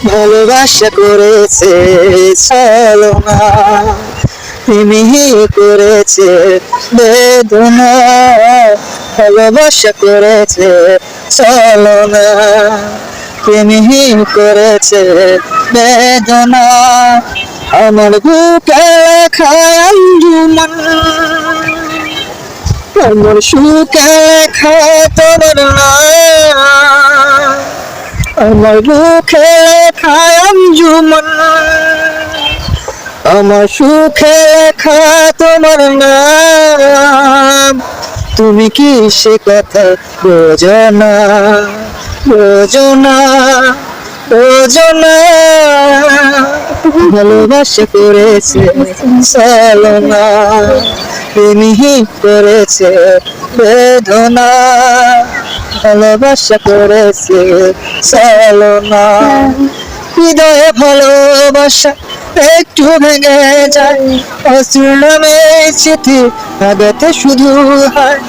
ভালোবাসা করেছে ছলনা, প্রেমই করেছে বেদনা, ভালোবাসা করেছে ছলনা, প্রেমই করেছে বেদনা। আমার বুকে লেখা আঞ্জুমান, আমার সুখে লেখা তোমার নাম, আমার বুকে লেখা আঞ্জুমান, আমার সুখে লেখা তোমার নাম। তুমি কি সে কথা বোঝো না, বোঝো না, বোঝো না। ভালোবাসা করেছে ছলনা, প্রেমই করেছে বেদনা, ভালোবাসা করেছে ছলনা। হৃদয়ে ভালোবাসা একটু ভেঙে যায়, অশ্রু নামে স্মৃতি আঘাতে শুধু হয়।